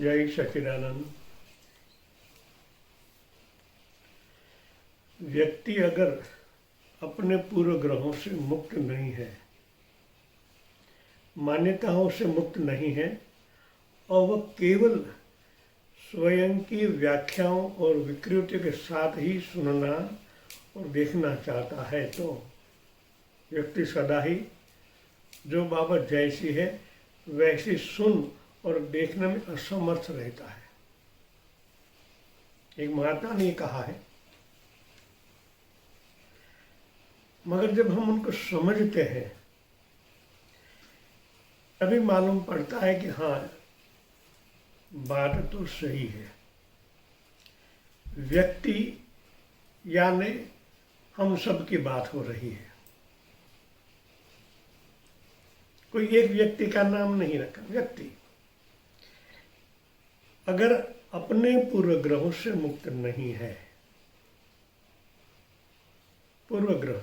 जय सच्चिदानंद। व्यक्ति अगर अपने पूर्व ग्रहों से मुक्त नहीं है, मान्यताओं से मुक्त नहीं है और वह केवल स्वयं की व्याख्याओं और विकृतियों के साथ ही सुनना और देखना चाहता है, तो व्यक्ति सदा ही जो बाबत जैसी है वैसी सुन और देखने में असमर्थ रहता है। एक महात्मा ने कहा है, मगर जब हम उनको समझते हैं तभी मालूम पड़ता है कि हाँ, बात तो सही है। व्यक्ति यानी हम सब की बात हो रही है। कोई एक व्यक्ति का नाम नहीं रखा। व्यक्ति अगर अपने पूर्व ग्रहों से मुक्त नहीं है, पूर्व ग्रह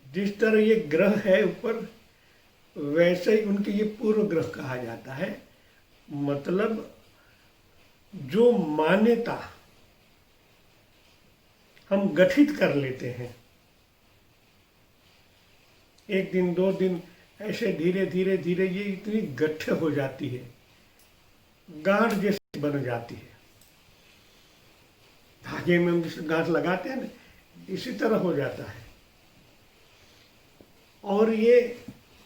जिस तरह ये ग्रह है ऊपर, वैसे ही उनके ये पूर्व ग्रह कहा जाता है। मतलब जो मान्यता हम गठित कर लेते हैं, एक दिन दो दिन ऐसे धीरे धीरे धीरे ये इतनी गठ्ठ हो जाती है, गांठ जैसी बन जाती है। धागे में हम जिस गांठ लगाते हैं ना, इसी तरह हो जाता है। और ये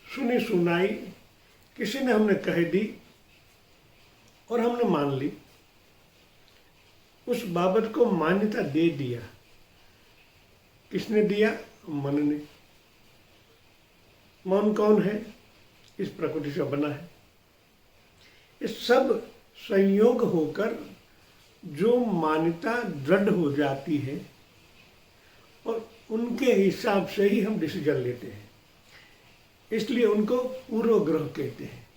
सुनी सुनाई किसी ने हमने कह दी और हमने मान ली, उस बाबत को मान्यता दे दिया। किसने दिया? मन ने। मन कौन है? इस प्रकृति से बना है। ये सब संयोग होकर जो मान्यता दृढ़ हो जाती है और उनके हिसाब से ही हम डिसीजन लेते हैं। इसलिए उनको पूर्व ग्रह कहते हैं।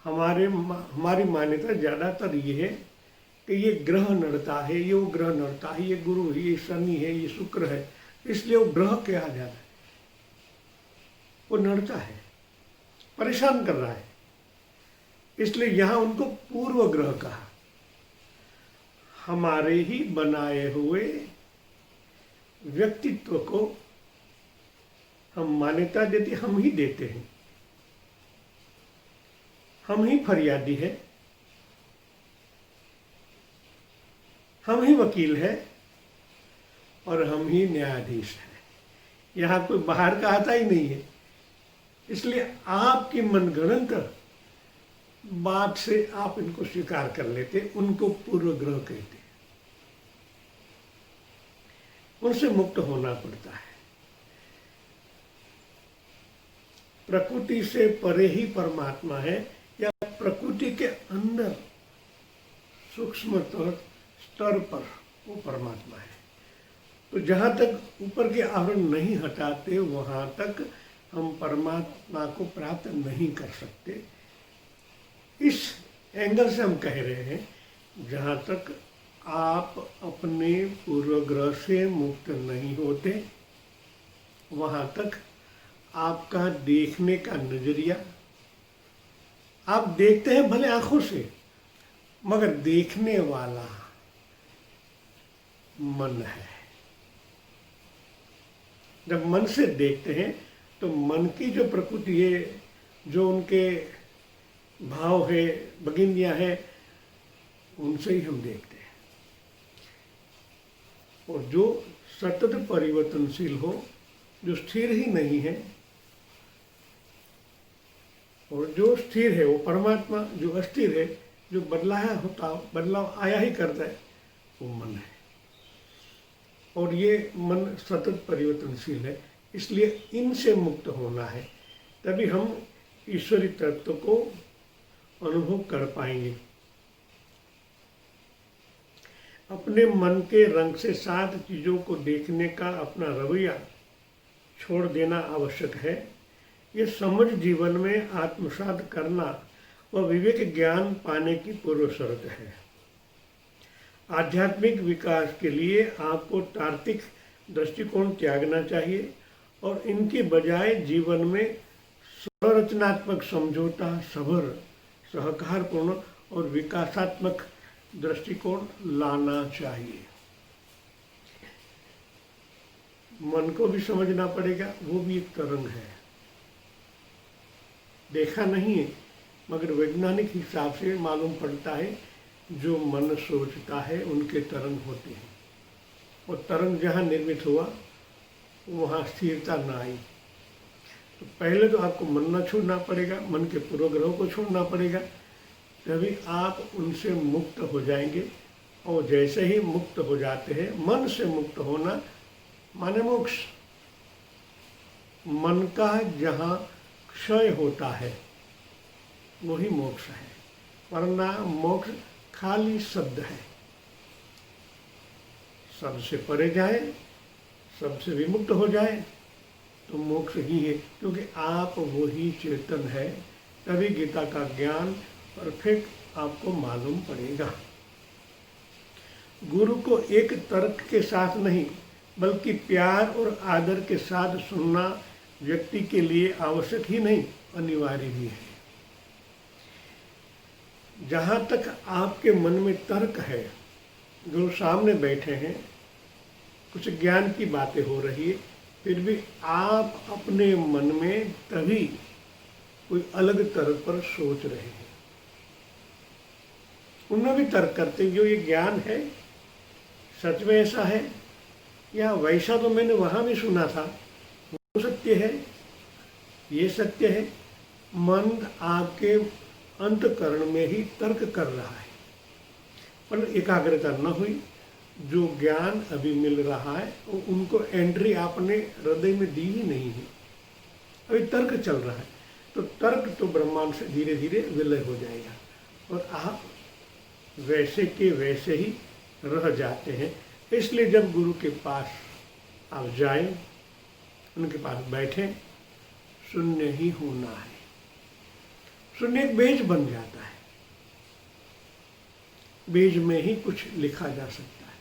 हमारी मान्यता ज़्यादातर ये है कि ये ग्रह नड़ता है, ये वो ग्रह नड़ता है, ये गुरु है, ये शनि है, ये शुक्र है, इसलिए वो ग्रह कहा जाता है। वो नड़ता है, परेशान कर रहा है, इसलिए यहाँ उनको पूर्व ग्रह कहा। हमारे ही बनाए हुए व्यक्तित्व को हम मान्यता देते, हम ही देते हैं। हम ही फरियादी है, हम ही वकील है और हम ही न्यायाधीश है। यहाँ कोई बाहर का आता ही नहीं है। इसलिए आपकी मनगढ़ंत बात से आप इनको स्वीकार कर लेते, उनको पूर्व ग्रह कहते हैं। उनसे मुक्त होना पड़ता है। प्रकृति से परे ही परमात्मा है, या प्रकृति के अंदर सूक्ष्म स्तर पर वो परमात्मा है। तो जहाँ तक ऊपर के आवरण नहीं हटाते, वहाँ तक हम परमात्मा को प्राप्त नहीं कर सकते। इस एंगल से हम कह रहे हैं, जहाँ तक आप अपने पूर्वग्रह से मुक्त नहीं होते, वहाँ तक आपका देखने का नजरिया, आप देखते हैं भले आंखों से, मगर देखने वाला मन है। जब मन से देखते हैं तो मन की जो प्रकृति है, जो उनके भाव है, बगिंदियां है, उनसे ही हम देखते हैं। और जो सतत परिवर्तनशील हो, जो स्थिर ही नहीं है, और जो स्थिर है वो परमात्मा, जो अस्थिर है, जो बदलाया होता, बदलाव आया ही करता है, वो मन है। और ये मन सतत परिवर्तनशील है, इसलिए इनसे मुक्त होना है, तभी हम ईश्वरी तत्व को अनुभव कर पाएंगे। अपने मन के रंग से सात चीज़ों को देखने का अपना रवैया छोड़ देना आवश्यक है। ये समझ जीवन में आत्मसात करना व विवेक ज्ञान पाने की पूर्व शर्त है। आध्यात्मिक विकास के लिए आपको तार्किक दृष्टिकोण त्यागना चाहिए और इनकी बजाय जीवन में स्वरचनात्मक समझौता, सबर, सहकारपूर्ण और विकासात्मक दृष्टिकोण लाना चाहिए। मन को भी समझना पड़ेगा, वो भी एक तरंग है, देखा नहीं है मगर वैज्ञानिक हिसाब से मालूम पड़ता है जो मन सोचता है उनके तरंग होते हैं, और तरंग जहाँ निर्मित हुआ वहाँ स्थिरता न आई। तो पहले तो आपको मन न छोड़ना पड़ेगा, मन के पूर्वग्रहों को छोड़ना पड़ेगा, तभी आप उनसे मुक्त हो जाएंगे। और जैसे ही मुक्त हो जाते हैं, मन से मुक्त होना माने मोक्ष। मन का जहाँ क्षय होता है वही मोक्ष है, वरना मोक्ष खाली शब्द है। सबसे परे जाए, सबसे विमुक्त हो जाए तो मोक्ष ही है, क्योंकि आप वही चेतन है। तभी गीता का ज्ञान परफेक्ट आपको मालूम पड़ेगा। गुरु को एक तर्क के साथ नहीं बल्कि प्यार और आदर के साथ सुनना व्यक्ति के लिए आवश्यक ही नहीं, अनिवार्य भी है। जहाँ तक आपके मन में तर्क है, गुरु सामने बैठे हैं, कुछ ज्ञान की बातें हो रही है, फिर भी आप अपने मन में तभी कोई अलग तर्क पर सोच रहे हैं। उनमें भी तर्क करते हैं, जो ये ज्ञान है सच में ऐसा है या वैसा तो मैंने वहाँ भी सुना था, वो सत्य है, ये सत्य है। मन आपके अंतकरण में ही तर्क कर रहा है, पर एकाग्रता न हुई। जो ज्ञान अभी मिल रहा है उनको एंट्री आपने हृदय में दी ही नहीं है, अभी तर्क चल रहा है। तो तर्क तो ब्रह्मांड से धीरे धीरे विलय हो जाएगा और आप वैसे के वैसे ही रह जाते हैं। इसलिए जब गुरु के पास आप जाएं, उनके पास बैठें, शून्य ही होना है। शून्य एक बीज बन जाता है, बीज में ही कुछ लिखा जा सकता है।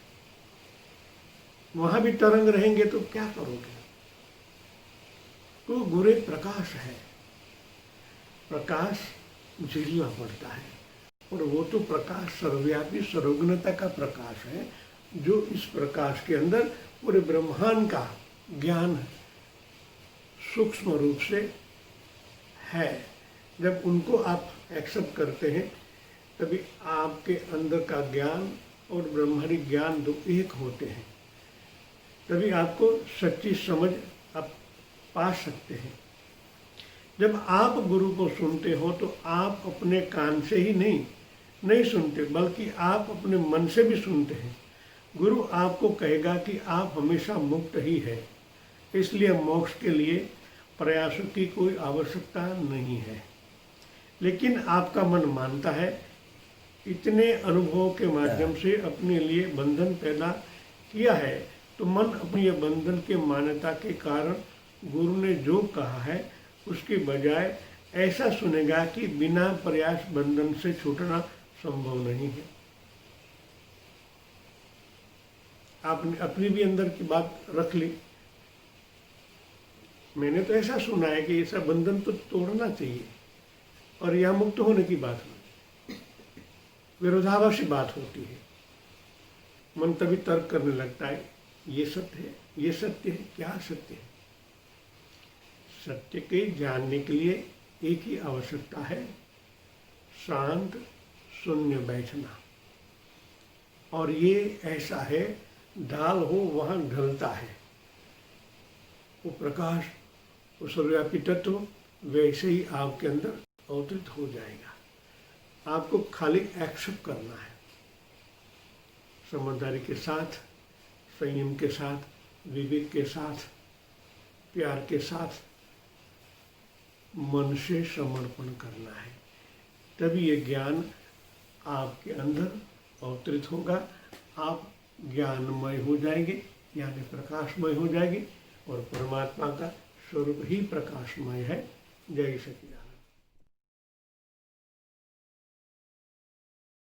वहां भी तरंग रहेंगे तो क्या करोगे? तो गुरु एक प्रकाश है, प्रकाश झेलना पड़ता है, और वो तो प्रकाश सर्वव्यापी सर्वज्ञता का प्रकाश है, जो इस प्रकाश के अंदर पूरे ब्रह्मांड का ज्ञान सूक्ष्म रूप से है। जब उनको आप एक्सेप्ट करते हैं तभी आपके अंदर का ज्ञान और ब्रह्मांडी ज्ञान दो एक होते हैं, तभी आपको सच्ची समझ आप पा सकते हैं। जब आप गुरु को सुनते हो तो आप अपने कान से ही नहीं सुनते, बल्कि आप अपने मन से भी सुनते हैं। गुरु आपको कहेगा कि आप हमेशा मुक्त ही है, इसलिए मोक्ष के लिए प्रयासों की कोई आवश्यकता नहीं है। लेकिन आपका मन मानता है, इतने अनुभवों के माध्यम से अपने लिए बंधन पैदा किया है, तो मन अपनी बंधन के मान्यता के कारण गुरु ने जो कहा है उसके बजाय ऐसा सुनेगा कि बिना प्रयास बंधन से छूटना संभव नहीं है। आपने अपनी भी अंदर की बात रख ली, मैंने तो ऐसा सुना है कि ऐसा बंधन तो तोड़ना चाहिए, और यह मुक्त होने की बात नहीं, विरोधाभासी बात होती है। मन तभी तर्क करने लगता है, ये सत्य है, ये सत्य है, क्या सत्य है? सत्य के जानने के लिए एक ही आवश्यकता है, शांत शून्य बैठना। और ये ऐसा है, ढाल हो वहाँ ढलता है, वो प्रकाश, वो सर्वव्यापी तत्व वैसे ही आपके अंदर अवतरित हो जाएगा। आपको खाली एक्सेप्ट करना है, समझदारी के साथ, संयम के साथ, विवेक के साथ, प्यार के साथ मन से समर्पण करना है। तभी ये ज्ञान आपके अंदर अवतरित होगा, आप ज्ञानमय हो जाएंगे, यानी प्रकाशमय हो जाएंगे, और परमात्मा का स्वरूप ही प्रकाशमय है। जय सच्चिदानंद।